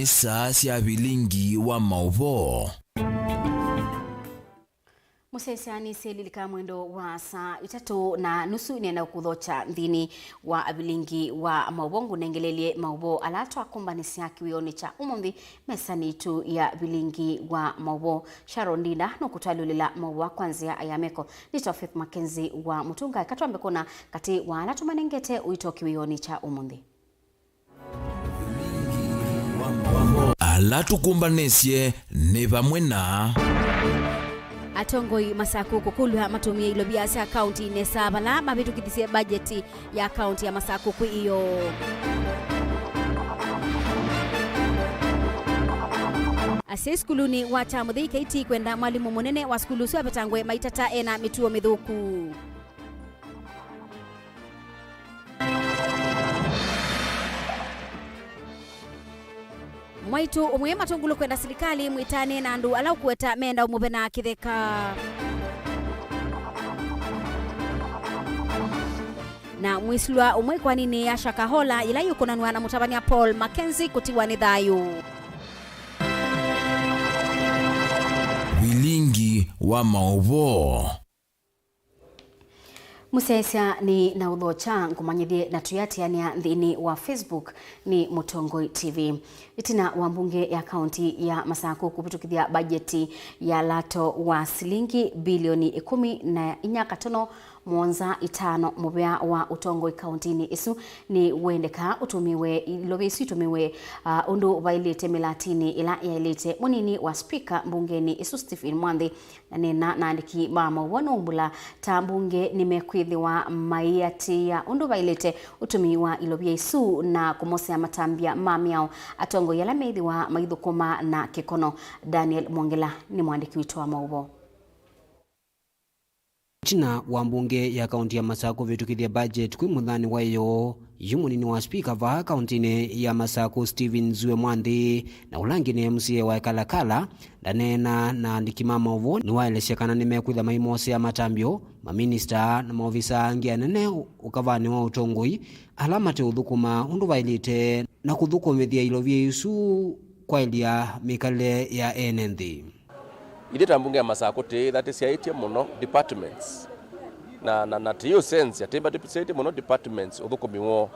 ni saa cia Vilingi wa Mauvoo. Musesani selilika mwendo wa saa 3:30 nenda kuthocha nthini wa Vilingi wa Mauvoo nengelelie Mauvoo alatwa kumbanisi yake wioni cha umuthi mesani tu ya Vilingi wa Mauvoo. Sharon Ndinda no kutwalulila Mauvoo kwanzia ayameko nitofith MAKENZI wa mutunga katwambe kona kati wa alatu manengete uitoki wioni cha umuthi. Alatu kumbanesie ni vamwe na atongoi Masaku kukulwa matumia ilo biasa akaunti nesabala mabitu kithisia bajeti ya akaunti ya Masaku kwa iyo. Ase skuluni wacha muthei kaiti kwenda mwalimu munene wa skulu swa betangwe maitata ena mituo mithuku. Mwaitu umwe matungulo kwenda serikali mwitane na andu alau kuweta menda umube na kitheka. Na mwislwa umwe kwa nini ya shakahola ila yukonanwa na mutabania Paul MAKENZI kutiwa ni thayu. Vilingi wa Mauvoo. Musesia ni na udhocha ngumanyithie na tuyatiania nthini wa Facebook ni Mutongoi TV. Itina wa mbunge ya kaunti ya Masaku kupitukithia bajeti ya lato wa silingi bilioni 10.5 mwonza 5 mubea wa utongoi kauntini isu ni wendeka utumiwe ilovesi utumiwe undu vailite milatini ila yailite munini wa speaker mbungeni isu Stephen Mwanthi nena naandiki mama wonumbula ta mbunge nimekwithiwa maiati ya undu vailite utumiwa ilovia isu na kumosea matambia mamiao atongo yala meithiwa maithukuma na kikono. Daniel Mwongela ni mwandiki witu wa Mauvoo. China wa mbunge ya kaunti ya Masaku vitukithia budget kwi muthani wayo yumunini wa speaker va kauntini ya Masaku Stephen Mwanthi na ulangine MCA wa Kalakala ndanena na andiki ma Mauvoo ni waelesya kana nimekwitha maimose ya matambio maminista na maofisa angi anene ukavani wa utongoi alamate uthukuma undu vailite na kuthukumithia ilovia isu kwa ilia mikale ya enenthi. Ideta mbunge ya Masaku te that is yaitia muno departments na tiyo sense yatiba departments muno departments uthukumiwo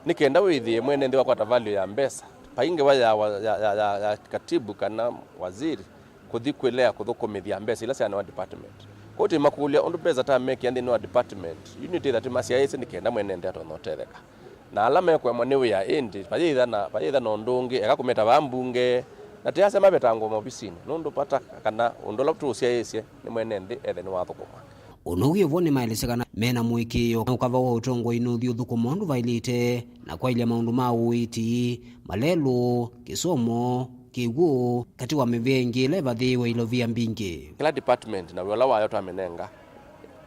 nikenda withie mwene ndi wakwata value ya mbesa painge ya katibu kana waziri kuthikwelea kuthukumithia mbesa ila sana wa department koti makulia undu pesa ta make and no department unity that masia yese nikenda mwene ndi atonotetheka na alama kwa mwanewe ya endi paitha na ndungi akakumeta vambunge na tiasa mabetango mobisini nundu pata kana undola tusia yese ni mwene ndi etheni wa thukuma unogie vone maelesekana mena mwikio ukava wa utongo inuthi uthukuma undu vailite na kwa ile maundu ma uiti malelo kisomo kigu kati wa mivengi leva thiwe ilovia mbingi kila department na wala wayo twamenenga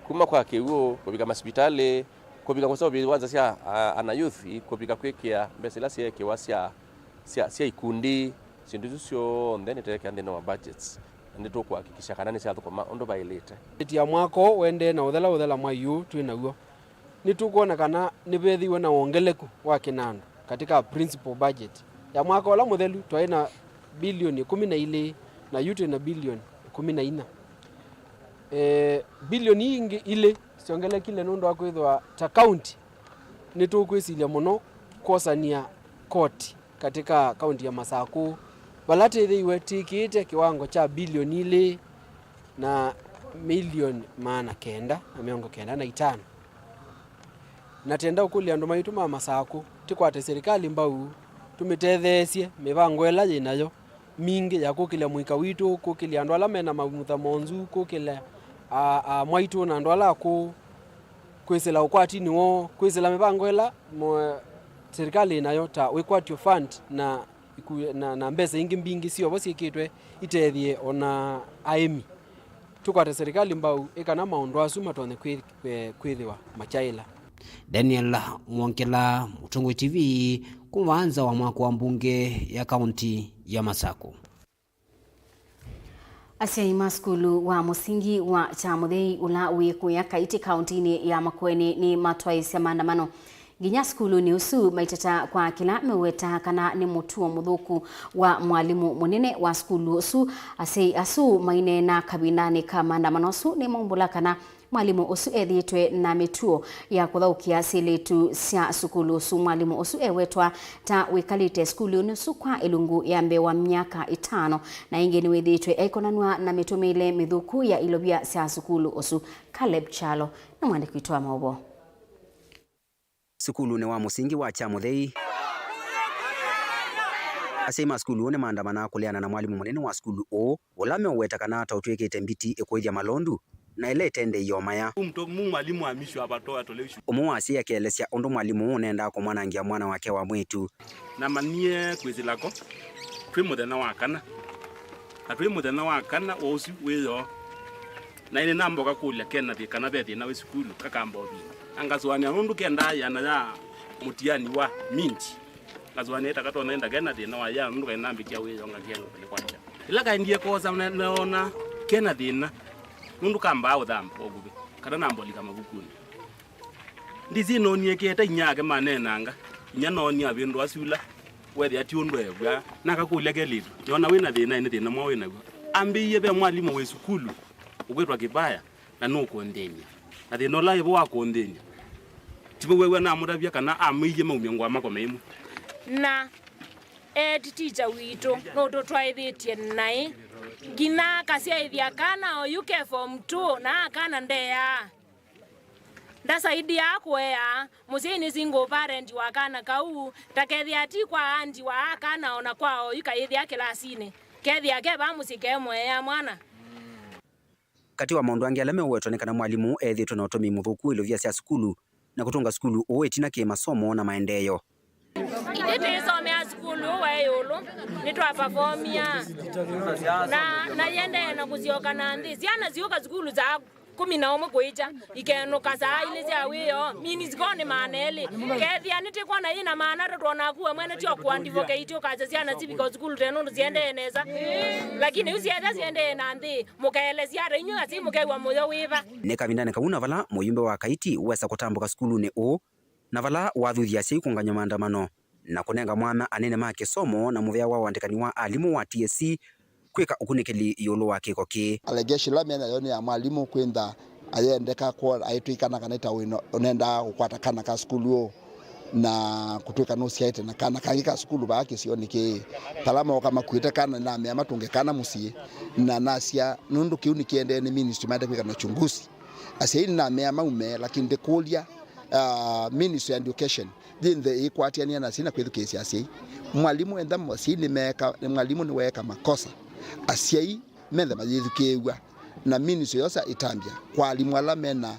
kuma kwa kigu kubika hospitali kubika kwa sababu wanza sia ana youth kubika kwekia mbesela sia kiwasia sia ikundi sindu sio then iteke ande no budgets ndito kuhakikisha kana ni cia thukuma undu bailite ya mwako wende na uthela mwayu twinaguo nitukuona kana nibethiwe na wongeleku wa kinando katika principal budget ya mwako la muthelu twaina bilioni 12 na yuto na bilioni 14 bilioni ingi ile siongele kile nundu akwithwa ta county nitukwisilia muno kosania court katika county ya Masaku balate thiwe tikite kiwango cha bilioni ile na milioni 995 natenda ukulia ndo maitu ma Masaku tikwate serikali mbau tumitethesie mivango ela yinayo mingi ya kukila mwika witu kukila ndo ala mena mamutha monzu kukila mwaitu na ndo ala kwesela ukwati niwo kwesela mivango ela serikali inayo ta wikwatio fund na mbesa ingi mbingi sio bosi kitwe itethie ona aimi tukwate serikali mbau ikana maundu asu matone kwithiwa machaila. Daniel Mwongela, Mutongoi TV, kumanza wa mwako wa mbunge ya kaunti ya Masaku. Asia skulu wa musingi wa Chamuthei ula wikuya kaiti kauntini ya Makueni ni matwaisya maandamano nginya skulu ni usu maitata kwa kila meweta kana ni mutuo muthuku wa mwalimu munene wa skulu usu asu maine na kabinani kama ndamanosu ni mombula kana mwalimu usu ethitwe na mituo ya kuthaukia silitu cia sukulu usu. Mwalimu usu ewetwa ta wikalite skulu nusu kwa ilungu ya mbewa miaka 5 na ingi ni wethitwe eikonanwa na mitumile mithuku ya ilobia cia sukulu usu. Caleb Chalo na mwandiki wetu wa Mauvoo. Sukulu ni wa musingi wa Chamuthei asema skulu ne maandamana kuliana na mwalimu munene wa skulu o ulame uweta kana tautwekete mbiti ekoithia malondu na ile tende yomaya mwalimu amishwa abatoa toleishu umuwasi akielesya undu mwalimu unenda kumwanangia mwana wake wa mwitu na manie kwizilako twi muthenya wa kana osu weyo na ine namboka kulia kena thi kana bethi na we skulu kakambobi angazwania nundu kenda yana ya mutiani wa minti ngazwania takato naenda kena thi na wa ya nundu kaina mbikia weyo ngakiengo kale kwacha ila kaindie koza naona kena thina nundu kamba uthambo ogube kana namboli kama gukuni ndizi nonie keta inyake manenanga inya nonia bindu asula wethi ati undu ebwa nakakulia kelito yona wina thina ine thina mwa wina ambiye be mwalimu we skulu ugwetwa kibaya na nuko ndenya na thina la ibo wako ndenya tibo wewe na muravia kana amiye maumengwa makomemu na teacher wito no to try thitie nai gina kasia ithia kana oyuke form 2 na kana ndeya ndasaidi yako ya musini single parent wa kana kau takethia ati kwa andi wa kana ona kwao yukaithia kilasini kethia ke ba musike mwe ya mwana kati wa maundu angi alame uwetonekana mwalimu ethitwe na utomi muthuku ilovia cia skulu na kutunga skulu uwetina ki masomo na maendeleo ite somea skulu weyulu nitwa performia na yende na kuzioka na ndi ziana zioka skulu za 11 kuicha ikenuka saa ile cia wiyo mini zikone maneli kethia niti kwa na ina maana tutona kuwa mwene tio kuandivocate ukaza ziana zibiko skulu teno ziende neza lakini usienda ziende na ndi mukaelezia renyu ati mukaiwa moyo wiva ne kabindane kauna vala muyumbe wa kaiti wesa kutambuka skulu ne o na vala wathuthia cia ikunganya maandamano na kunenga mwana anene make somo na muvea wa wandikani wa alimu wa TSC kwika ukunikeli yolo wa kiko ki allegation la mena yoni ya mwalimu kwenda ayendeka kwa aitwikana kaneta wino onenda kukwata kana ka skulu na kutwika no siaite na kana kangika skulu baake sioni ki talama kama kuita kana na mema tungekana musie na nasia nundu kiuni kiende ni ministry made kwika na chunguzi asia na mema ume lakini ndekulia Ministry of Education dinde ikwatiania na sina kwethu kesi asia mwalimu enda mwasini meka mwalimu ni weka makosa asia mende mayithukiwa na ministry yosa itambia kwa alimu ala mena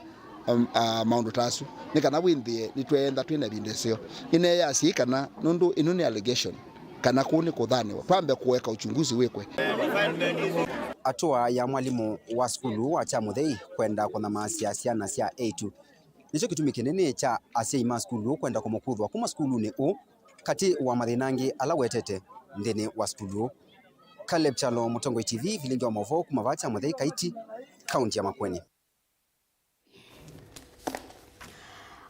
maundu tasu nikana windie nitwenda twina bindesio ine ya asia kana nundu inuni allegation kana kuni kuthaniwa pambe kuweka uchunguzi wekwe atua ya mwalimu wa skulu wa Chamuthei kwenda kuna maasiasia na cia A2 nicho kitumi kinene cha asia ima skulu kwenda kumukuthwa kuma skulu ni o kati wa mathinangi ala wetete ndene wa skulu. Caleb Chalo, Mutongo TV, Vilingi wa Mauvoo kuma Chamuthei kaiti kaunti ya Makueni.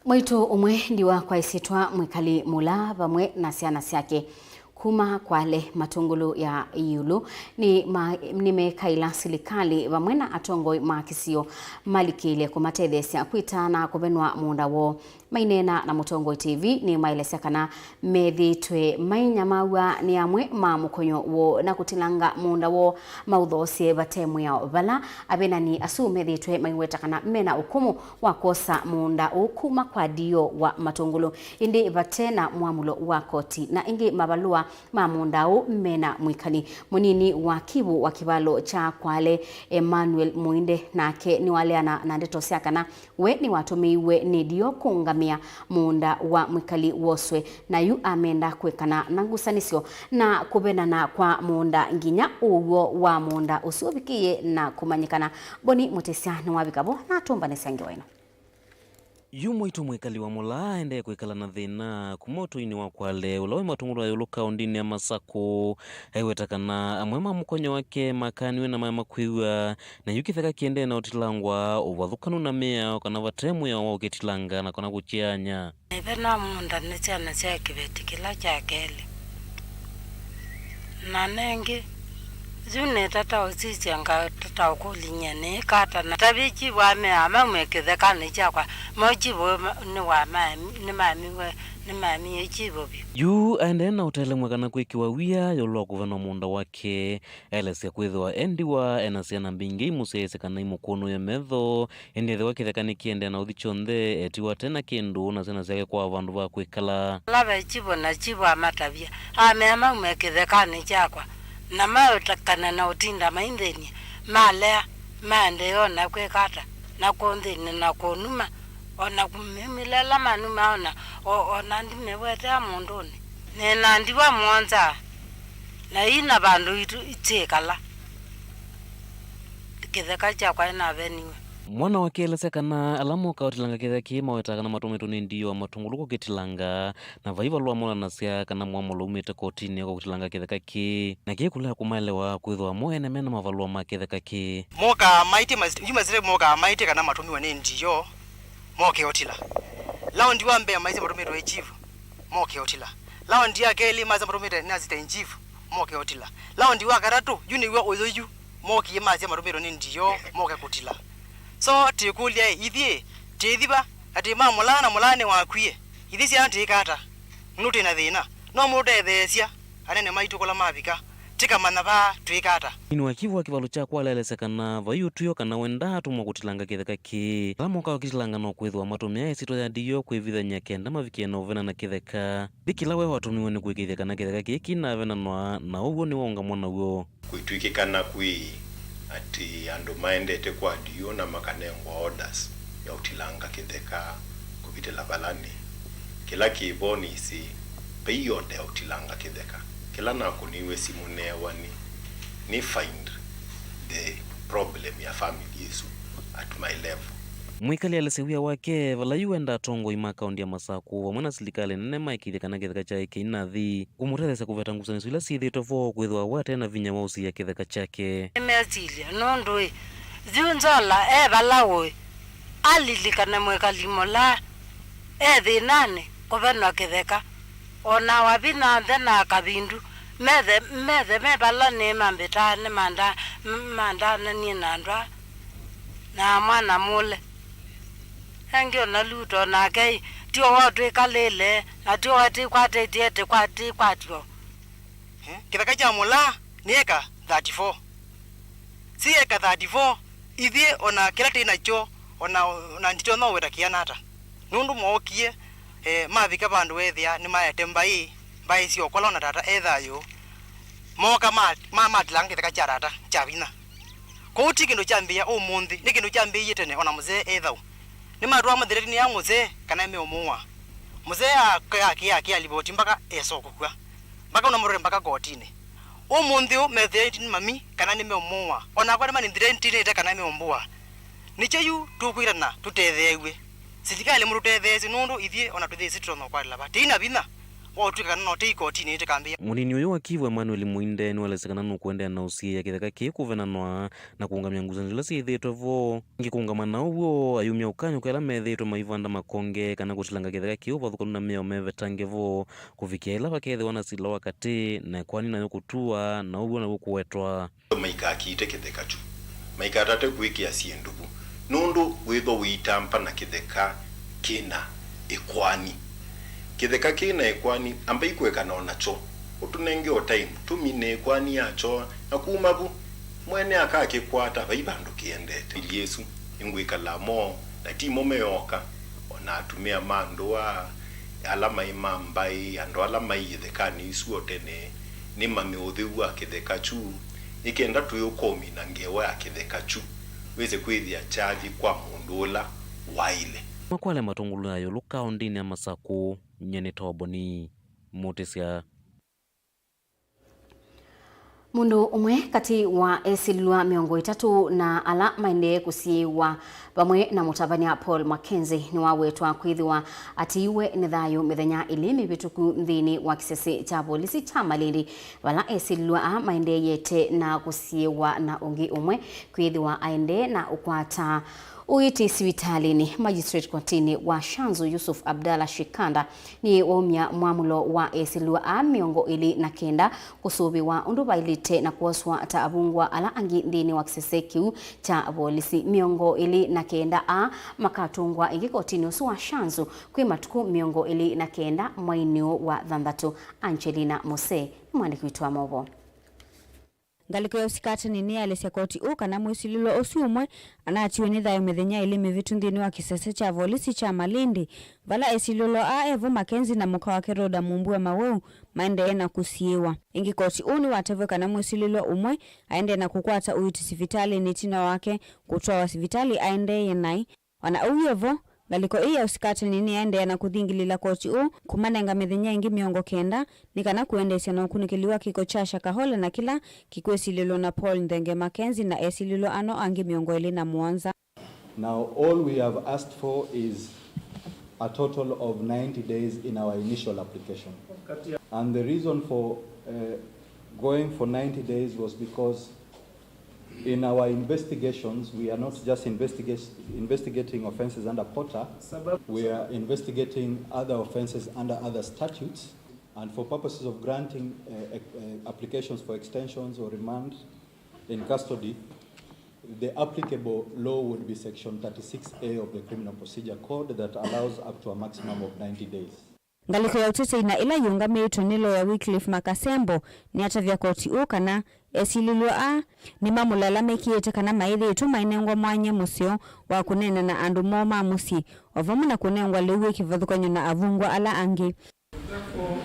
Mwito umwe ndiwa kwa isitwa mwikali mula vamwe na siana siake kuma kwale matungulu ya iulu ni mekaila silikali vamwe na atongoi makisio malikile kumatethesya kwitana kuvenwa munda wo mainena na Mutongo TV ni mailesya kana methitwe mainyamawa ni amwe ma mukonyo wo na kutilanga munda wo mauthosie vatemu yao vala avenani asu methitwe maiweta kana mena ukumu wa kosa munda ukuma kwa dio wa matungulu indi vatena mwamulo wa koti na ingi mabalua ma munda u mena mwikali munini wa kibu wa kibalo cha kwale Emmanuel Muinde nake ni waleana na ndeto siakana we ni watumiwe ni dio kungamia munda wa mwikali woswe na yu amenda kwekana na ngusanisio na kubenana kwa munda nginya uwo wa munda usubikiye na kumanyikana boni mutesya ni wabikabo na tumbane sangi waino yumo itu mwikali wa mula ende kwikala na thina kumoto ini wa kwale ulawe matungulu ya uluka undini ya Masako aiwetakana amwema mkonyo wake makaniwe na mama kwiwa na yukitheka kiende na utilangwa uwathukanu na mea kana vatremu ya wa uketilanga na kona kuchianya Ivena munda ni chana cha kibeti kila cha kele na nengi zune tata uzizi anga tata ukulinya ni kata na tabichi wame ama mwekitheka ni chakwa mojibo ni wama ni mami ejibo bi yu aende na utelemwe kana kwikiwa wia yolwa kuvana munda wake elesya kwithwa endiwa enasiana mbingi imusese kana imukono ya metho endethe wakitheka ni kiende na uthi chonthe etiwa tena kindu na sena syake kwa vandu va kwikala lava ejibo na jibo amatabia ame ama mwekitheka ni chakwa na mayotakana na utinda maindeni malea mande ona kwekata na kondeni na konuma ona kumimilela manuma ona ndimeweta mundoni nena ndiwa mwanza na ina bandu itekala kitheka chakwa ina veniwe mwana wake elesekana alamo kautilanga kitheki maweta kana matumetu ni ndio matunguluko kitilanga na vaiva lwa mola nasya kana mwamolo umite kotini kwa kutilanga kitheka ki na kikula kumaelewa kwithwa moene mena mavalua ma kitheka ki moka maiti mazire moka maiti kana matumiwa ni ndio moke otila lao ndiwa mbe maize matumiro echivu moke otila lao ndia keli maze matumiro nazita enjivu moke otila lao ndiwa karatu yuni wa oyoyu moke maze matumiro ni ndio moke kutila so tikulia ithie tithiba ati mulane wakwie ithi cia ntikata nuti na thina no mudethecia anene maitu kula mavika tika manava twikata inu wakivu kivalu cha kwala elesekana vayu tuyo kana wenda tumwa kutilanga kitheka ki lamoka wakitilanga no kwithwa matumia isito ya dio kwivithanya kenda mavikie na uvena na kitheka dikila we watumiwe ni kwikithia kana kitheka ki na vena na ugo ni wonga mwana uo kuitwikikana kwi ati andu maendete kwa dio na makanengwa orders ya utilanga kitheka kuvitela balani kila kiboni isi peyonde ya utilanga kitheka kila nakuniwe simunewani ni find the problem ya family yesu at my level mwikali alisiwia wake vala yuenda tongo ima kaundi ya Masako wa mwana silikali nene maikithia kana kitheka chake inathi kumutethesa kuveta ngusani suila sithito vo kwithwa wate na vinya wausi ya kitheka chake emezilia nondwe ziunzola evalawe alilikana mwekali mola ethinane kuvenwa kitheka ona wavina thena kabindu methe mebala ni mambita ni manda ni nandwa na mwana mule engio na luto na kei tio watu ikalele na tio watu kwate tiete kwatio kitheka cha mula ni eka 34 si eka 34 ithie ona kila tina cho ona ndito no weta kianata nundu mokie mavika bandu wethia ni maete mbai sio kola na tata ethayo moka matilanga kitheka cha tata cha vina koti kindu cha mbia umuthi ni kindu cha mbia tene ona muze ethau ni matwa mathireni ya muze kana meomua muze yake aliboti mpaka esokukwa mpaka unamurore mpaka kotini umuthi metheti ni mami kana ni meomua ona kwa mani thireni ite kana meombua nicheyu tukwirana tutethewe sitikali murutethesi nundu ithie ona tuthesi trono kwa laba tina bina wotuka no teikotini ite kambia munini uyu wakivu Emmanuel Muinde ni walesekana nukwendea na usia ya kitheka ki kuvenanwa na kuungamia nguzani zila sithitwe vo ngikungama na uwo ayumia ukanyo kela methitwe maivanda makonge kana kutilanga kitheka ki uvathukanu na meo mevetange vo kuvikia ila vakethiwa na sila wakati na kwani nayo kutua na uwo na gukuwetwa maikakite kitheka chu maikatate kwikia siendubu nundu witho witampa na kitheka kina ikwani kitheka kina ikwani amba ikwekana onacho utunenge o time tumine ikwani yacho na kumabu mwene akakikwata vaibandu kiendete Yesu ingwikala mo na timo meoka ona atumia mandwa alama imambai ando alama ithekani isuo tene ni mami uthiwa kitheka chu ikenda tuyokomi na ngewa ya kitheka chu weze kwithia charge kwa mundu ula waile makwale matungulu yayo lukaundi ya Masako nyene toboni mutisia Mundu umwe kati wa esilwa miongo itatu na ala maende kusiwa pamwe na mutabania Paul MAKENZI ni wawetwa kwithiwa atiiwe ni thayu mithenya ilimi bituku nthini wa kisese cha polisi cha Malindi wala esilwa a maende yete na kusiwa na ungi umwe kwithiwa aende na ukwata uiti sivitalini. Magistrate Kotini wa Shanzu Yusuf Abdalla Shikanda ni waumia mwamulo wa esilwa a miongo ili na kenda kusubiwa undu bailite na kuoswa taabungwa ala angi ndini wa kisese kiu cha polisi miongo ili na kenda a makatungwa ingi kotini usu wa Shanzu kwi matuku miongo ili na kenda mwainio wa Thandatu. Angelina Mose mwandiki wetu wa Mauvoo. Ngaliko ya usikata nini alesya koti kana mwisililo usi umwe anaatiwe ni thayu mithenya ilimi vitu nthini wa kisese cha polisi cha Malindi vala esililo a Evo MAKENZI na muka wake Roda Mumbua Mauvoo maende na kusiwa ingi koti uni watevwe kana mwisililo umwe aende na kukwata uiti sivitali ni tina wake kutoa wa sivitali aende yenai wana uyevo. Ngaliko iya usikata nini aende na kuthingilila koti kumanenga mithenya ingi miongo kenda nikana kuendesya na kunikiliwa kiko cha Shakahola na kila kikwesililo na Paul Ndenge MAKENZI na esililo ano angi miongo ili na muanza. Now all we have asked for is a total of 90 days in our initial application. And the reason for going for 90 days was because in our investigations, we are not just investigating offenses under POTA, we are investigating other offenses under other statutes, and for purposes of granting applications for extensions or remand in custody, the applicable law would be section 36A of the Criminal Procedure Code that allows up to a maximum of 90 days. Ngaliko ya utete ina ila yungamitu nilo ya Wycliffe Makasembo ni atavya koti kana esililo a ni mamulala mekiete kana maithi itu mainengwa mwanye musio wa kunena na andu moma musi ovamu na kunengwa lewe kivathukanyo na avungwa ala angi. Therefore,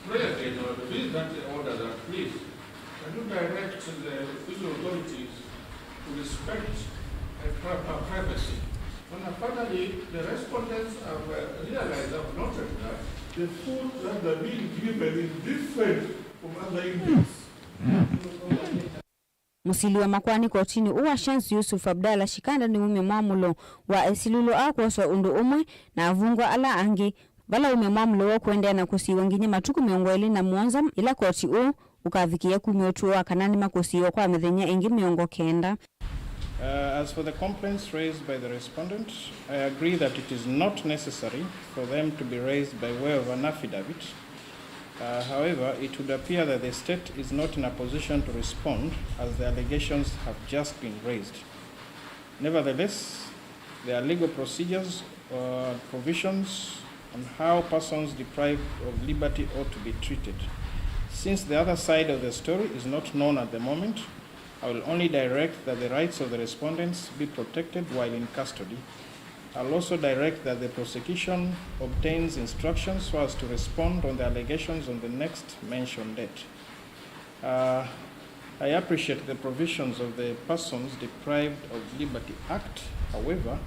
President or the bill that order that please can you direct the official authorities to respect privacy. And finally, the respondents have realized, have noted that the food that they're being given is different from other Indians. Musiliwa makwani kotini uwa Shanzu Yusuf Abdalla Shikanda ni ume mwamulo wa esililo akwoswa undu umwe na avungwa ala angi vala ume mwamulo wa kuendea na kusiwa nginye matuku miongo ili na muanza ila koti ukavikia kumiotuwa kanani makusiwa kwa mithenya ingi miongo kenda. As for the complaints raised by the respondent, I agree that it is not necessary for them to be raised by way of an affidavit. However, it would appear that the state is not in a position to respond as the allegations have just been raised. Nevertheless, there are legal procedures or provisions on how persons deprived of liberty ought to be treated. Since the other side of the story is not known at the moment, I will only direct that the rights of the respondents be protected while in custody. I'll also direct that the prosecution obtains instructions so as to respond on the allegations on the next mentioned date. I appreciate the provisions of the Persons Deprived of Liberty Act. However,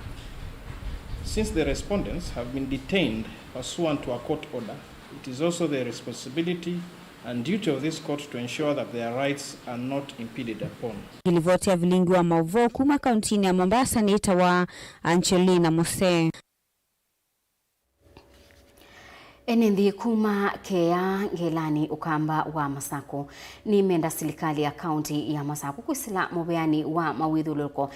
since the respondents have been detained pursuant to a court order, it is also the responsibility and duty of this court to ensure that their rights are not impeded upon. Ilivoti ya Vilingi wa Mauvoo kuma kauntini ya Mombasa ni itawa Angelina Mose. Enendi kuma kea ngelani ukamba wa Masako ni menda serikali ya kaunti ya Masako kusila mubeani wa mawithuluko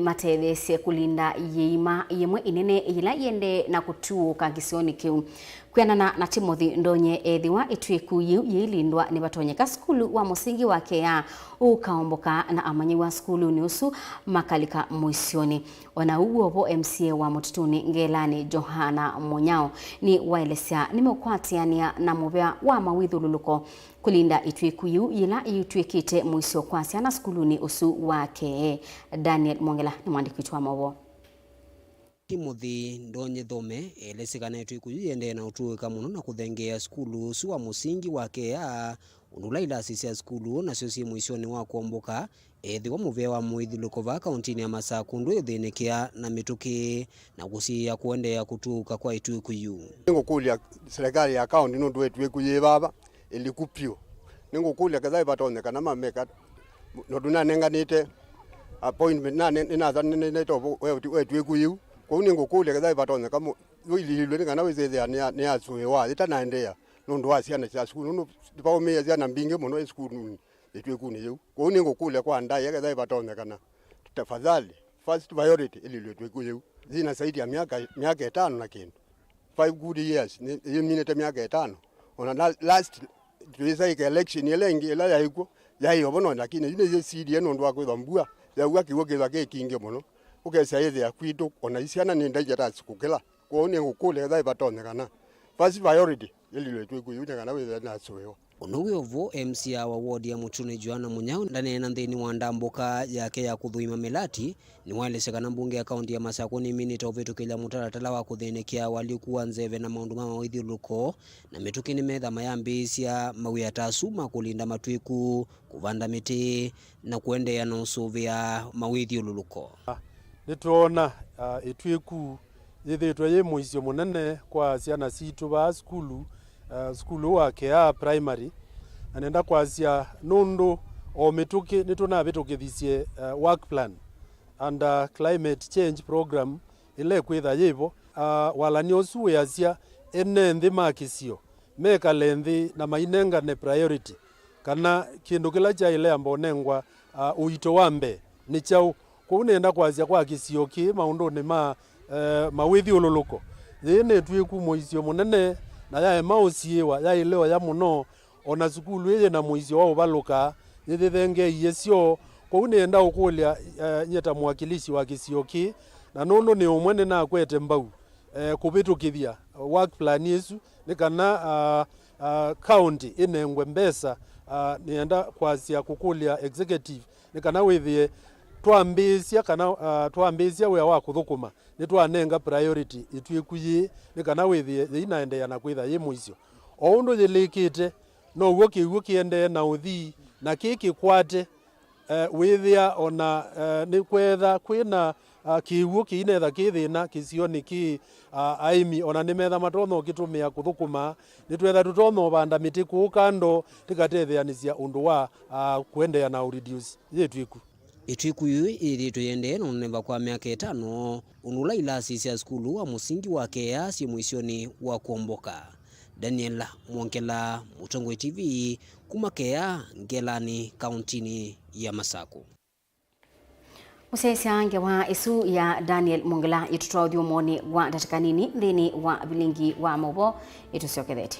matethese kulinda yeima yemwe inene ila yende na kutuo kagisioni kiu kwenana na Timothy Ndonye ethiwa itwiku yilindwa ni batonyeka skulu wa musingi wa kea ukaomboka na amanyi wa skulu ni usu makalika mwisioni wana uobo MCA wa Mututuni ngelani Johana Monyao ni waelesya nimekwatiania na mubea wa mawithuluko kulinda itwiku yila itwikite mwisio kwasya na skulu ni usu wake. Daniel Mongela ni mwandiki wa Mauvoo. Timothy Ndonye thome elesekana itwiku yende na utuweka muno na kuthengea skulu suwa musingi wake ya unulaila sisi skulu na sio mwisioni wa kuomboka ethiwa muvea muithuluko va kauntini ya Masakundu yothinekia na mituki na kusia kuendea kutuka kwa itwiku yu ngo kulia serikali ya kaunti no ndwe itwiku ye baba ilikupio ningukule kadai batonekana mameka no tunanenganite appointment nina to we kuyu ko ningukule kadai batoneka wililwe ngana wizeze ni aswe wa itanaendea nundu wasiana cha skulu no paumia zana mbinge muno eskulu etwe kuni yu ko ningukule kwa ndai kadai batonekana tafadhali first priority ililwe twe kuyu zina zaidi ya miaka 5 na kindu 5 good years ni minute miaka 5 ona last tulisaika election yelengi ela yaiko yayo bono lakini ine CD no ndo akwetha mbua yaua kiwo kitha kinge muno ukesa yethe akwitu ona isiana ni ndaija tatsikukela ko ne ngukule thai batonekana first priority yelilwe twikuyunya kana wethe na soyo Onowe ovo MCA wa ward ya Mutune Joana Munyao ndani na nthini wa ndambuka yake ya kuthuima melati ni walesekana mbunge ya kaunti ya Masako ni minita uvitukila mutaratala wa kuthenekia walikuwa nzeve na maundu ma mawithiuluko na mitukini metha mayambisia mawia tasuma kulinda matwiku kuvanda miti na kuendea na usuvia mawithiuluko. Nituona itwiku yithitwe ye muisio munene kwa ciana citu ba skulu wake ya primary anenda kwasia nundu o mituki nituna bitukithisie work plan and climate change program ile kwitha yivo walani osuwe asia ene nthi makisio meka lenthi na mainenga ne priority kana kindu kila cha ile ambonengwa uito wambe ni chau kunenda kwasia kwa kisio ki maundu ni mawithi ululuko yene twiku moisio munene na ya mausiewa ya ileo ya muno ona sukulu ye na muisio wa ubaluka yethenge yesio ko unenda ukulia nyeta mwakilishi wa kisioki na nono ni umwene na kwete mbau kubitukithia work plan yesu ni kana county inengwe mbesa nienda kwasia kukulia executive ni kana withie twambisia kana twambisia we wa kuthukuma ni twanenga priority itwikuyi ni kana withie inaendea na kwitha ye muisio o undu yilikite no ugo kiugo kiende na uthi na kiki kwate withia ona ni kwetha kwina kiugo kiinetha kithina kisioni ki aimi ona ni metha matonyo kitumia kuthukuma ni twetha tutonyo banda miti ku kando tikatetheanisia undu wa kuendea na reduce yetwiku itwiku yu ithitwe yende no nemba kwa miaka 5 unula ilasi cia skulu wa musingi wake ya si mwisioni wa kuomboka. Daniel Mwonkela, Mutongoi TV, kumakea Ngelani, kauntini ya Masako. Musesia ange wa isu ya Daniel Mwongela itutoa uthiumoni wa datakanini thini wa Vilingi wa Mauvoo itusiokethete.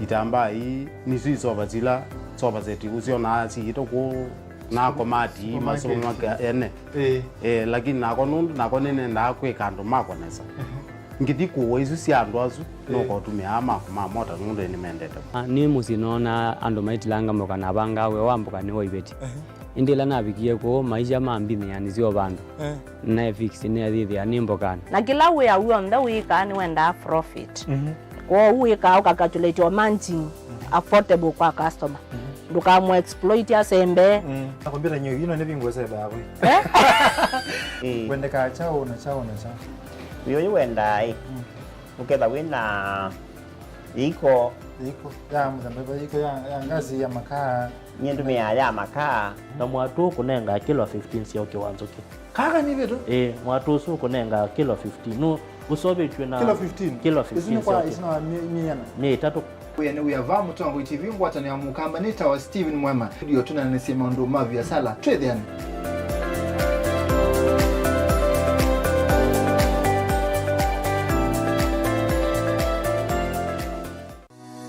Itamba hii nisi soba zila soba zetu usiona si ito na komati masomo maka ene lakini nako nundu nako nene ndakwe kando mako nesa ngiti kuwa isu si andu asu no ko tumia ama mota nundu ni mendete ni musinona andu maitilanga moka na banga we wamboka ni hoibeti indila nabikie ko maisha mambime yani sio bandu na fix ni athithia ni mbokana na kila we awuo nda wika ni wenda profit kwa wika ukakatulate wa managing affordable kwa customer nduka mu exploit ya sembe nakwambia nyo ino ne bingwese bawe wende ka chao na chao yo wenda uketha wina iko ya mzambe iko ya ngazi ya makaa nyendu ya makaa na mwatu kunenga kilo 15 sio kiwanzo ki kaka ni veto mwatu su kunenga kilo 15 no usobe tuna kilo 15 kwa isina miana ni tatu Wene uyava Mutongoi TV ngwata ni amukamba nita wa Steven Mwema ndio tunanesema ndo mavi ya sala twethiani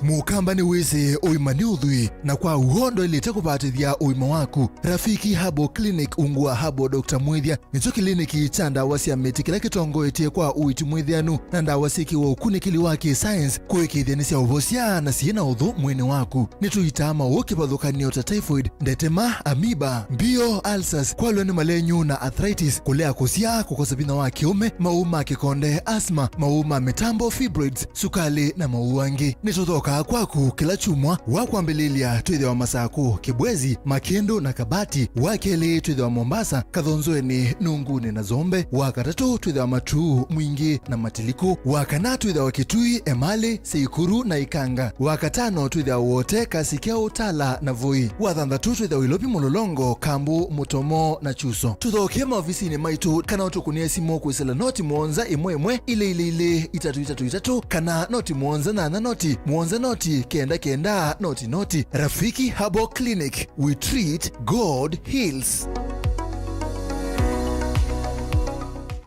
Mukamba ni wese uimani udhui na kwa uhondo ilete kupatithia uima waku. Rafiki Habo Clinic ungua Habo Dr. Mwithia nicho kliniki cha ndawa cia miti kila kitongoetie kwa uiti mwithianu na ndawa cikiwa ukunikili wa science kuikithia ni cia uvocia na ciina uthu mwini waku. Nituitama ukipathukanio ta typhoid, ndetema, amiba, mbio, ulcers, kwalwa ni malenyu na arthritis, kulea kusia, kukosa bina wa kiume, mauma kikonde, asthma, mauma mitambo, fibroids, sukali na mauangi. Nituthoka kwitha kwaku kila chumwa wa kwambililia twithe wa Masaku, Kibwezi, Makendo na Kabati. Wa keli twithe wa Mombasa, Kathonzoeni, Nunguni na Zombe. Wa katatu twithe wa Matuu, Mwingi na Matiliku. Wa kana twithe wa Kitui, Emali, Seikuru na Ikanga. Wa katano twithe wa wote Kasikia, Utala na Voi. Wa thanthatu twithe wa Ilopi, Mulolongo, Kambu, Mutomo na Chuso. Tuthokie maofisini maitu kana utukunie simu kwisila noti mwonza imwe ile 333 kana noti mwonza na noti mwonza noti kenda noti. Rafiki Herbal Clinic, we treat, God heals.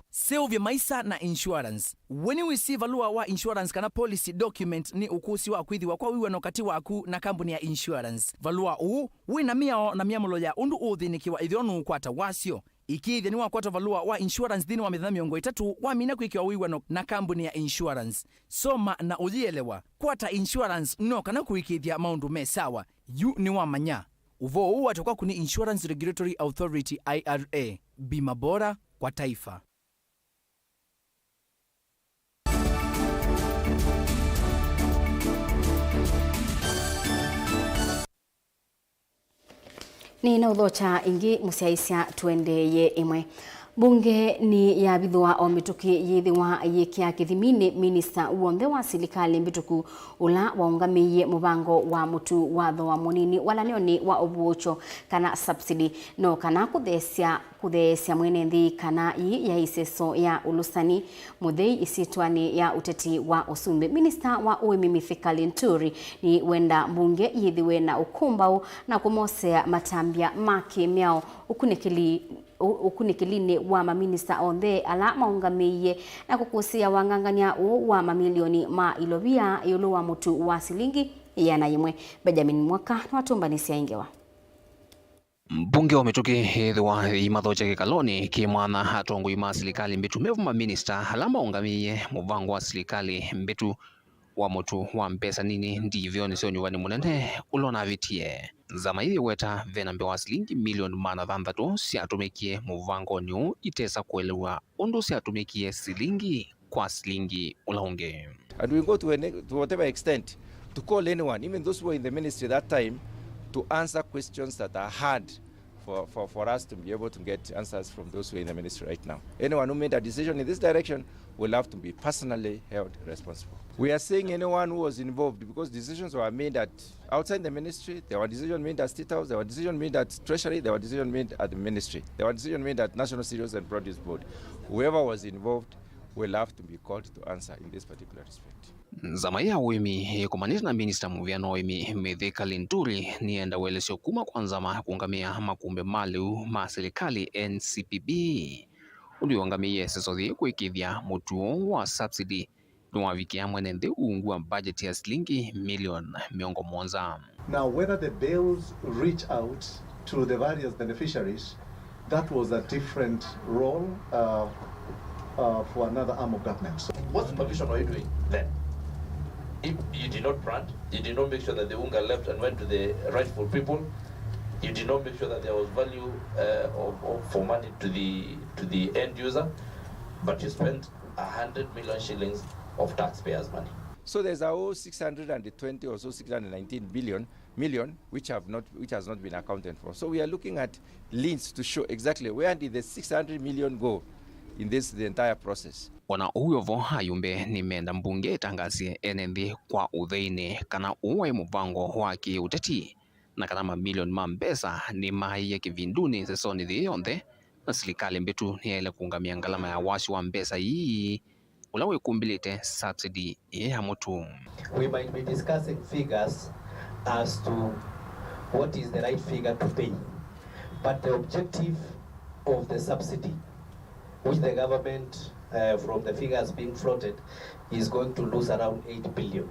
Sylvia Maisa na insurance. When you receive alua wa insurance kana policy document ni ukusi wa kwithiwa kwa wiwa nokati waku na kampuni ya insurance. Valua uu wina miao na miamulo ya undu uthinikiwa ithionu kwata wasio. Ikithia ni wakwata valua wa insurance dhini wa mithana miongo 3 wamina kwikiwa wiwa na kampuni ya insurance. Soma na ujielewa. Kwata insurance no kana kuikithia maundu mesawa. Yu ni wamanya. Uvo uu watoka kuni Insurance Regulatory Authority IRA. Bima bora kwa taifa. Ni na udhocha ingi musiaisya tuendeye imwe. Bunge ni ya bithwa o mituki yithiwa yikia kithimini minista wonthe wa serikali mbituku ula waungamiye mubango wa mutu watho wa munini wala leoni wa obuocho kana subsidy no kana kuthesya mwenethi kana yi ya iseso ya ulusani muthei isitwani ya uteti wa usumbi. Minista wa uimi Mithika Linturi ni wenda bunge yithiwe na ukumbau na kumosea matambia make miao ukunikilini wa maminista onthe ala maungamiye na kukusia wangangania wa mamilioni ma ilovia yulu wa mutu wa silingi yana yimwe. Benjamin Mwaka na watumbanisia ingewa. Mbunge wa mituki hithiwa imathoche gikaloni kimwana atongo ima serikali mbitu mevu maminista ala maungamiye muvango wa serikali mbitu wa mutu wa mpesa nini ndivyo nisio nyumbani munene ulona vitie zama hivi weta vena mbewa silingi milioni 600 siatumikie muvango niu itesa kuelewa undu siatumikie silingi kwa silingi ulaunge. And we go to whatever extent to call anyone, even those who were in the ministry that time, to answer questions that are hard for us to be able to get answers from those who are in the ministry right now. Anyone who made a decision in this direction will have to be personally held responsible. We are saying anyone who was involved, because decisions were made outside the ministry, there were decisions made at State House, there were decisions made at Treasury, there were decisions made at the ministry, there were decisions made at National Cereals and Produce Board. Whoever was involved will have to be called to answer in this particular respect. Zama ya uimi kumanisa na minista muviano uimi Mithika Linturi nienda welesio kuma kwa nzama kuungamia makumbe malu ma serikali NCPB uliongamiye sesothi kuikithia mutuo wa subsidy nuwavikia mwenende uungu wa budget ya silingi milioni 700. Now whether the bills reach out to the various beneficiaries, that was a different role for another arm of government. So what supervision were you doing then? If you did not brand, you did not make sure that the unga left and went to the rightful people, you did not make sure that there was value for money to the end user, but you spent 100 million shillings of taxpayers' money. So there's a whole 620 or so 619 million which has not been accounted for. So we are looking at links to show exactly where did the 600 million go in the entire process. Wana uyovo hayumbe ni menda mbunge tangazie enendi kwa utheine kana uwe muvango waki uteti na kana mamilioni mambesa ni mahiye kivinduni sesoni thiyonde na serikali mbitu niele kuungamia ngalama ya wasi wa mbesa hii ulawe kumbilite subsidy ya mutu. We might be discussing figures as to what is the right figure to pay, but the objective of the subsidy which the government from the figures being floated is going to lose around 8 billion.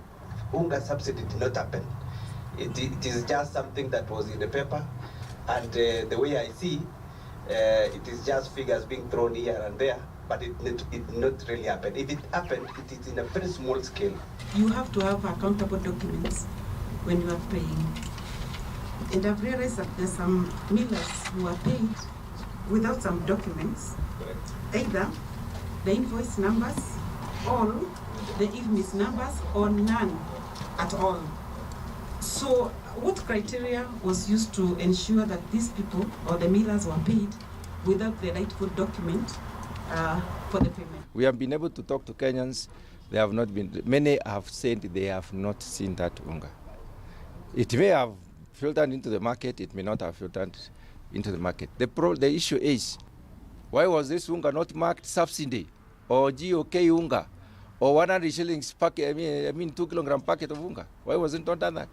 Unga subsidy did not happen. It is just something that was in the paper, and the way I see, it is just figures being thrown here and there, but it did not really happen. If it happened, it is in a very small scale. You have to have accountable documents when you are paying. And I've realized that there's some millers who are paid without some documents, either the invoice numbers or the IFMIS numbers or none. at all. So what criteria was used to ensure that these people or the millers were paid without the rightful document for the payment? We have been able to talk to Kenyans. They have not been, many have said they have not seen that unga. It may have filtered into the market, it may not have filtered into the market. The issue is, why was this unga not marked subsidy or GOK unga or 100 shillings packet, I mean 2 kilogram packet of unga? Why wasn't not done that?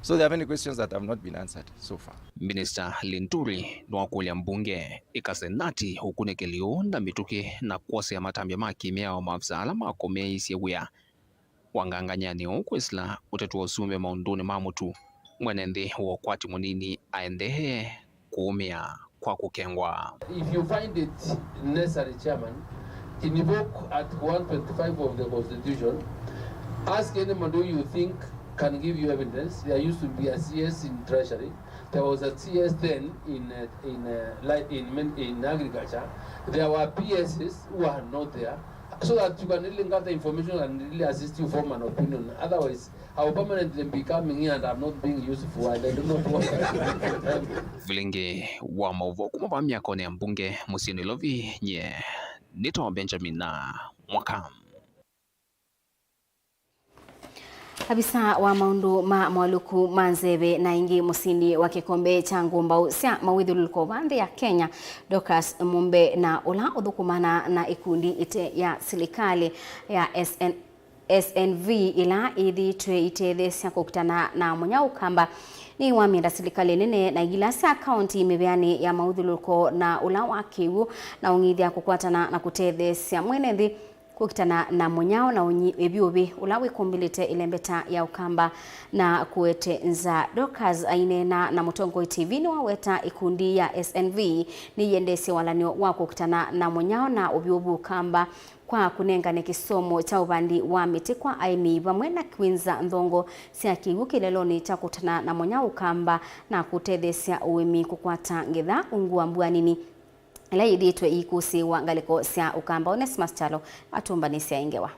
So there are many questions that have not been answered so far. Minister Linturi nwakulia mbunge ikasenati hukunekeliu na mituki na kuose ya matambia makimia wa maafisa alama wakomea isi wea wanganganyani ukwesla utetu usume maunduni mamutu mwenende uokwati munini aendehe kuumia kwa kukengwa. If you find it necessary, Chairman, invoke at 125 of the Constitution, ask anyone who you think can give you evidence. There used to be a CS in Treasury. There was a CS then in agriculture. There were PSs who are not there, so that you can really get the information and really assist you form an opinion. Otherwise, I will permanently be coming here and I'm not being useful. I do not want to. Vilingi wa Mauvoo kumavamia kone ya mbunge Musini Lovi nye nito Benjamin na mwaka. Kabisa wa maundu ma mwaluku manzebe na ingi musini wa kikombe cha ngumba cia mawithuluko bande ya Kenya Dorcas Mumbe na ula udhukumana na ikundi ite ya serikali ya SNV ila ithi twe itethe cia kukutana na munyao kamba ni wamira serikali nene na igilasa county mibeani ya mawithuluko na ula wa kiwu na ungithia kukwatana na kutethe cia mwenethi kukitana na munyao na ebiobe ulawe kombilite ilembeta ya ukamba na kuete nza Dorcas ainena na Mutongo TV ni waweta ikundi ya SNV ni yendese walanio wa kukitana na munyao na obiobu ukamba kwa kunengane kisomo cha ubandi wa miti kwa aimi bamwe na kwinza ndongo cia kiwu kileloni cha kutana na munyao ukamba na kutethesia uwemi kukwata ngitha ungua mbwanini ila yiditwe ikusi wa ngaliko cia ukamba Onesmus Chalo atumbanisia ingewa.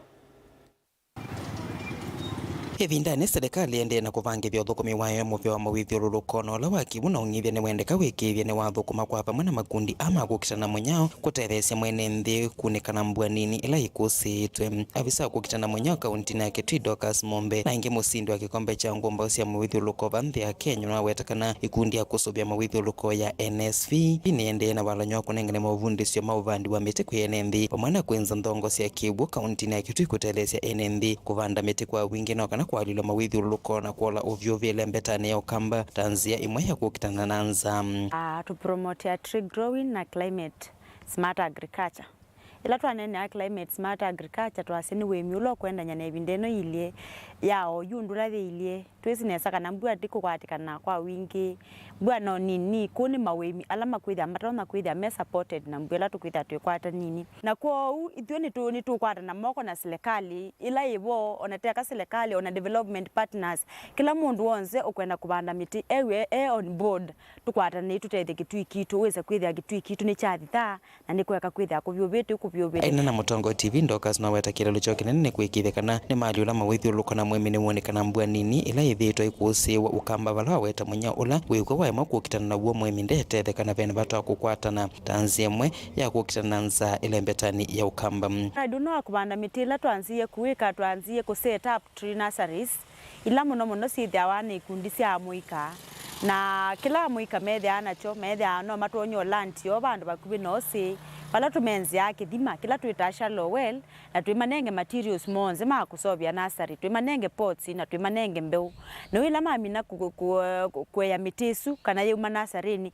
Evindane serikali ende na kuvangithia uthukumi wayo muvyo wa mawithiururuko na ula wakivu na ungithia ni wendeka wikithia ni wathukuma kwa pamwe na makundi ama gukitana munyao kutethesia mwene nthi kunikana mbwanini ila ikusitwe. Afisa gukitana munyao kaunti ya Kitui Dorcas Mumbe na ingi musindi wa kikombe cha ngumba cia mawithiururuko vanthi ya Kenya na wetakana ikundi ya kusubia mawithiururuko ya NSV ni ende na walanyo kunengane mavundisio mauvandi wa miti kwa nthi pamwe na kwinza ndongo cia kiwu kaunti ya Kitui kutethesia nthi kuvanda miti kwa wingi na kana kwa lilo mawithiururuko na kuola ovyo vile mbetani ya ukamba tanzia imwe ya kukitana na nza to promote tree growing na climate smart agriculture. Ila twanene ya climate smart agriculture twasini wemiulo kwenda nyane bindeno ilie yao yundula ilie twesinesa kana mbua tiko kwatikana kwa wingi mbua no nini kuni mawemi alama kwithia matona kwithia me supported na mbua tukwithia twekwata nini na kwa ithioni ni tukwata na moko na serikali ila ibo onateka serikali ona development partners kila mundu wonze okwenda kubanda miti ewe on board tukwata ni tutethe kitui kitu weza kwithia kitui kitu ni chathitha na ni kweka kwithia kuvyobete aina na Mutongo TV Dorcas na weta kilalo cho kinene kwikithekana ni mali ula mawithiururuko na mwemi ni wonekana mbua nini ila ithitwa ikusiwa ukamba vala weta munya ula wikwa waima kukitana na uo mwemi ndetethekana vene vatu kukwatana tanzia mwe ya kukitana nza ile mbetani ya ukamba. I do know kubanda miti ila twanzie kuwika twanzie ku set up tree nurseries ila muno sithia wana ikundi cia muika na kila muika methe anacho methe ano matonyo land yo bandu bakubi no si pala tumenzi yake thima kila tuitasha lowell na tuimanenge materials monze ma kusobia nursery tuimanenge pots na tuimanenge mbeu no ila mami na kuya mitisu kana yuma nursery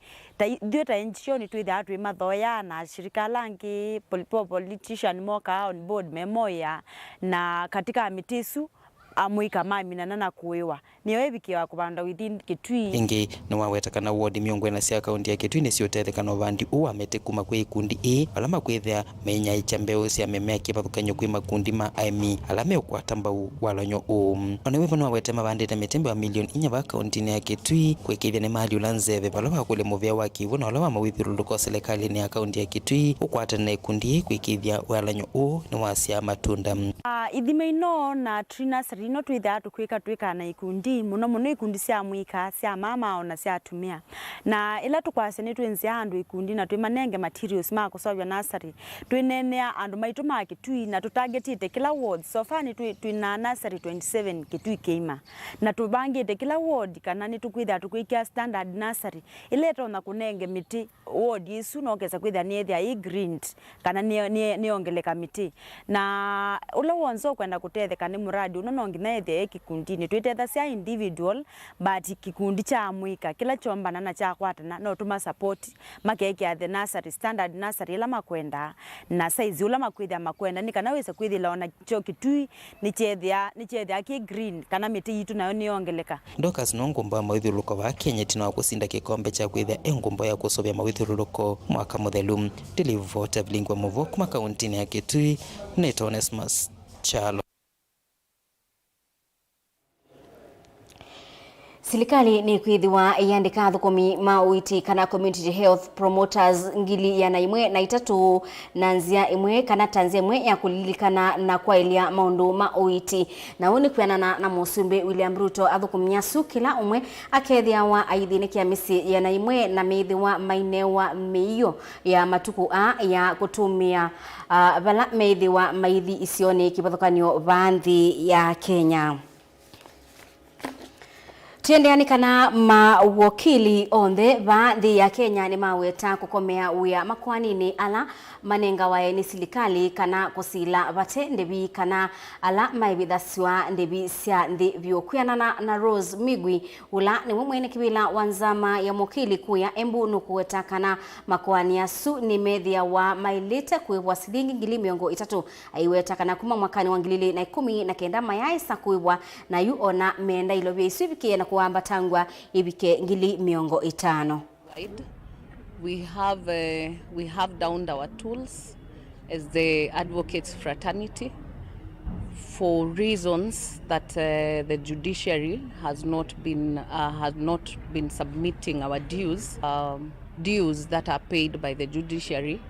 dio ta engineer tuitha tuimathoya na shirika langi politician moka on board memoya na katika mitisu amuika mami na nana kuiwa niyo ebikiwa kubanda within Kitui ingi no wawetakana ward miongo na cia kaunti ya Kitui ni ciotethekana vandi u amete kuma kwi kundi e alama kwithia menya ichambeo cia memea kibathukanyo kwi makundi ma aimi alama ukwatamba walanyo ona wewe no wawetema bandite mitembe wa milioni 4 ba kaunti ya Kitui kwikithia ni mali ulanzeve balaba kule movia wa kivu na alama mawithiururuko serikali ni ya kaunti ya Kitui ukwatana na ikundi kwikithia walanyo ni wasia matunda ithime ino na tree nursery nasari no twitha twika na ikundi muno ikundi cia mwika cia mama ona cia atumia na ila tukwase ni twenzia andu ikundi na twimanenge materials ma kusovya nasari twinenea andu maitu ma kitui na tutargetite kila ward so far ni twina nasari 27 kitui keima na tubangite kila ward kana ni tukwitha tukwikia standard nasari ile tona kunenge miti ward isu no kesa kwitha ni ethia i green kana ni ongeleka miti na ula wonzo kwenda kutetheka ni muradi uno ngina ethia kikundi twitetha cia individual but kikundi cha mwika kila chombana na cha kwatana no tuma support makekia the nursery standard nursery ila makwenda na size ula makwithia makwenda ni kana wese kwithila ona cho kitui ni chethia ki green kana miti yitu nayo ni ongeleka Dokas no ngumbo ya mawithuluko wa Kenya tino kusinda kikombe cha kwithia engumbo ya kusovya mawithuluko mwaka muthelu Dilivota Vilingi Mauvoo kuma kaunti ya Kitui Neto Onesmus Chalo. Serikali ni kwithiwa yandika thukumi mauiti kana community health promoters ngili ya na imwe na itatu na nzia imwe kana tanzia imwe ya kulilikana na kwailia maundu mauiti na uni kwianana na musumbi William Ruto athukumia su kila umwe akethia wa aithinikia misi ya na imwe na meithiwa mainewa meiyo ya matuku ya kutumia vala meithiwa maithi isioni kibothokanio vanthi ya Kenya. Tiendeani kana mawakili onthe vanthi ya Kenya ni maweta kukomea uya makwanini ala manenga wae ni serikali kana kusila vate ndebi kana ala maibithaswa ndebi cia nthi vyokwianana na Rose Migwi ula ni mwene kibila wanzama ya mokili kuya Embu nukuweta kana makwani ya su ni methia wa mailite kuibwa silingi ngili miongo itatu aiweta kana kuma mwakani wa ngilili na 10 na kenda mayaisa kuibwa na yu ona menda ilovya isiviki na kuamba tangwa ibike ngili miongo itano. We have downed our tools as the advocates fraternity for reasons that the judiciary has not been submitting our dues that are paid by the judiciary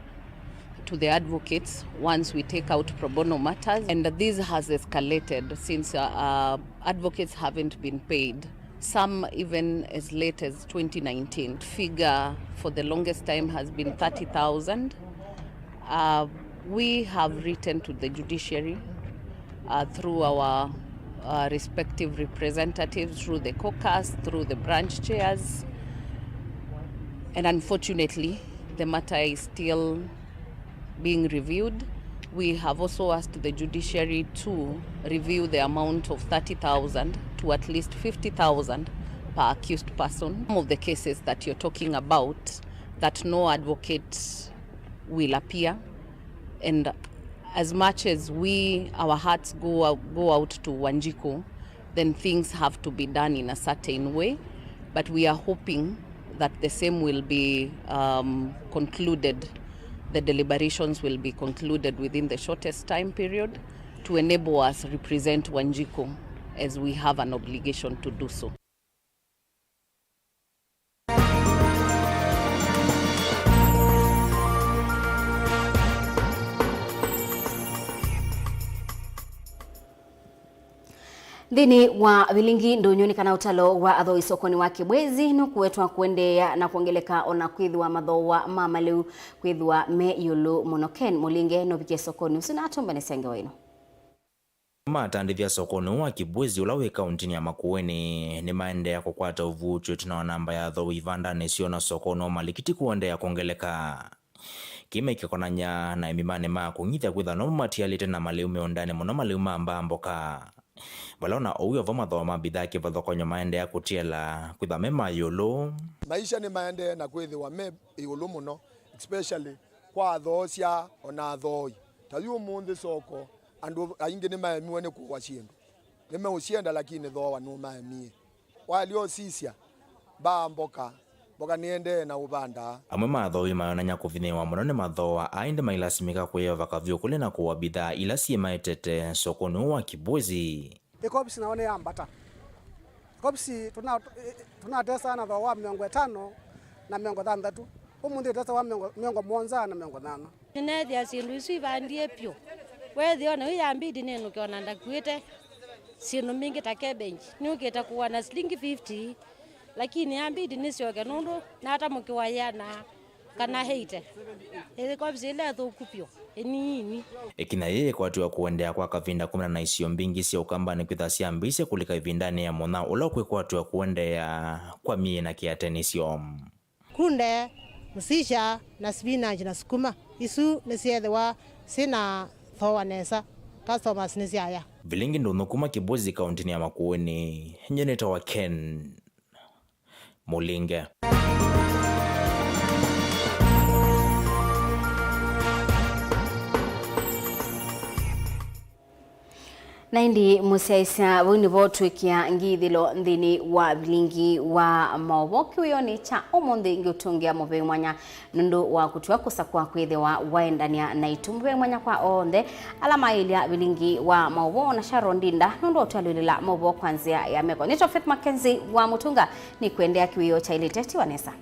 to the advocates once we take out pro bono matters, and this has escalated since advocates haven't been paid. Some even as late as 2019. Figure for the longest time has been 30,000. We have written to the judiciary through our respective representatives, through the caucus, through the branch chairs. And unfortunately, the matter is still being reviewed. We have also asked the judiciary to review the amount of 30,000 to at least 50,000 per accused person. Some of the cases that you're talking about, that no advocate will appear, and as much as our hearts go out to Wanjiku, then things have to be done in a certain way. But we are hoping that the same will be concluded. The deliberations will be concluded within the shortest time period to enable us represent Wanjiku as we have an obligation to do so. Thini wa Vilingi ndonyoni kana utalo wa atho isokoni wa Kibwezi no kuwetwa kuendea na kuongeleka ona kwithwa mathowa mamaliu kwithwa me yulu monoken mulinge no bike sokoni usina atomba nesenge wino matandithia sokoni wa Kibwezi ula wi kaunti ya Makueni ni maendea kukwata uvucho tuna namba ya atho ivanda nesiona sokoni malikiti kuendea kuongeleka kime kikonanya na imimane ma kunyithia kwitha no matialite na maliu meondane muno maliu mambamboka balona oyo voma thoma bidhaa kivothokonyo maende ya kutiela kwitha mema yulu maisha ni maende na kwithiwa me yulu muno especially kwa thocia ona thoi tayu munthi soko andu aingi ni maemiwe ni kuwa cindu nime ucienda lakini thowa no maemie walio sisia bamboka boka niende na ubanda amwe mathoi mayonanya kuviniwa muno ni mathoa ainde mailasimika kuyeva kavyo kule na kuwa bidhaa ila si maetete sokoni wa Kibwezi. Ikopsi naone ambata. Ikopsi tunatesa na thoa 50 na 60. Umundi tesa wa 100 na 50. Nene dia sindu isu ibandie pyo. Wethi ona yambidi nenu kiona ndakwite. sino mingi ta cabbage ni ukita kuwa na shilingi 50 lakini ambidi nisioke nundu na hata mkiwayana kana heite ile kwa bizile thukupyo enini ekina yeye kwa watu wa kuendea kwa kavinda 10 na isio mbingi sio kambani kwithasia mbise kulika ivindani ya mona ula kwe kwa watu wa kuendea kwa mie na kiateni sio kunde musisha na spinach na sukuma isu nisiethwa sina thowanesa customers nisiaya Vilingi ndo nukuma kibozi kauntini ya Makueni nyeneta wa Ken Mulinge. Naindi musiaisa wini votu kia ngithilo ndini wa Vilingi wa Mauvoo kiwioni cha omonde ngiutungia muve mwanya nundu wa kutua kusa kwa kwithiwa waendania na itumve mwanya kwa onde alama ilia Vilingi wa Mauvoo na Sharon Dinda nundu utwalulila Mauvoo kwanzia ya meko. Nito Faith MAKENZI wa Mutunga ni kuendea kiwio cha iliteti Wanesa.